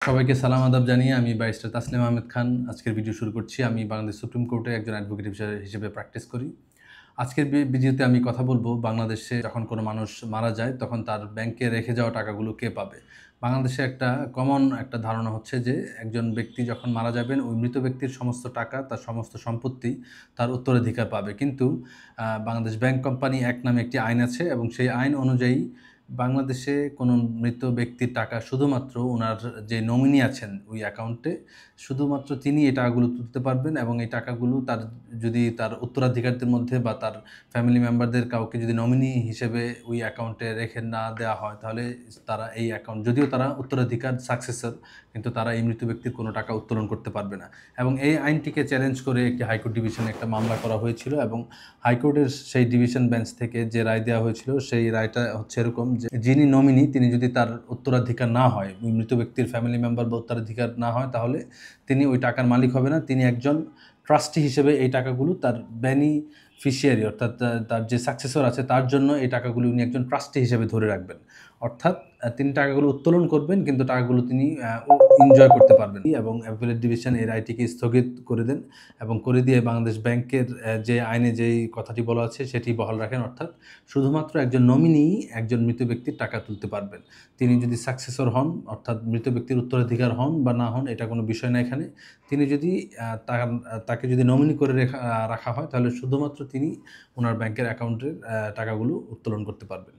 সবাইকে সালাম আদাব জানিয়ে আমি ব্যারিস্টার তাসলিম আহমেদ খান আজকের ভিডিও শুরু করছি। আমি বাংলাদেশ সুপ্রিম কোর্টে একজন অ্যাডভোকেট হিসেবে প্র্যাকটিস করি। আজকের ভিডিওতে আমি কথা বলবো বাংলাদেশে যখন কোনো মানুষ মারা যায় তখন তার ব্যাংকে রেখে যাওয়া টাকাগুলো কে পাবে। বাংলাদেশে একটা কমন একটা ধারণা হচ্ছে যে একজন ব্যক্তি যখন মারা যাবেন ওই মৃত ব্যক্তির সমস্ত টাকা, তার সমস্ত সম্পত্তি তার উত্তরাধিকার পাবে। কিন্তু বাংলাদেশ ব্যাংক কোম্পানি অ্যাক্ট নামে একটি আইন আছে এবং সেই আইন অনুযায়ী বাংলাদেশে কোনো মৃত ব্যক্তির টাকা শুধুমাত্র উনার যে নমিনি আছেন ওই অ্যাকাউন্টে শুধুমাত্র তিনি এই টাকাগুলো তুলতে পারবেন এবং এই টাকাগুলো যদি তার উত্তরাধিকারীদের মধ্যে বা তার ফ্যামিলি মেম্বারদের কাউকে যদি নমিনি হিসেবে ওই অ্যাকাউন্টে রেখে না দেওয়া হয় তাহলে তারা এই অ্যাকাউন্ট যদিও তারা উত্তরাধিকার সাকসেসর কিন্তু তারা এই মৃত ব্যক্তির কোনো টাকা উত্তোলন করতে পারবে না। এবং এই আইনটিকে চ্যালেঞ্জ করে একটি হাইকোর্ট ডিভিশনে একটা মামলা করা হয়েছিল এবং হাইকোর্টের সেই ডিভিশন বেঞ্চ থেকে যে রায় দেওয়া হয়েছিল সেই রায়টা হচ্ছে এরকম যে যিনি নমিনি তিনি যদি তার উত্তরাধিকার না হয়, ওই মৃত ব্যক্তির ফ্যামিলি মেম্বার বা উত্তরাধিকার না হয় তাহলে তিনি ওই টাকার মালিক হবে না। তিনি একজন ট্রাস্টি হিসেবে এই টাকাগুলো তার বেনিফিশিয়ারি অর্থাৎ তার যে সাকসেসর আছে তার জন্য এই টাকাগুলো উনি একজন ট্রাস্টি হিসেবে ধরে রাখবেন। অর্থাৎ তিনি টাকাগুলো উত্তোলন করবেন কিন্তু টাকাগুলো তিনি এনজয় করতে পারবেন এবং অ্যাপিলেট ডিভিশন এই রায়টিকে স্থগিত করে দেন এবং করে দিয়ে বাংলাদেশ ব্যাংকের যে আইনে যেই কথাটি বলা আছে সেটি বহাল রাখেন। অর্থাৎ শুধুমাত্র একজন নমিনি একজন মৃত ব্যক্তির টাকা তুলতে পারবেন। তিনি যদি সাকসেসর হন অর্থাৎ মৃত ব্যক্তির উত্তরাধিকার হন বা না হন এটা কোনো বিষয় না এখানে। তিনি যদি তাকে যদি নমিনি করে রাখা হয় তাহলে শুধুমাত্র তিনি ওনার ব্যাংকের অ্যাকাউন্টের টাকাগুলো উত্তোলন করতে পারবেন।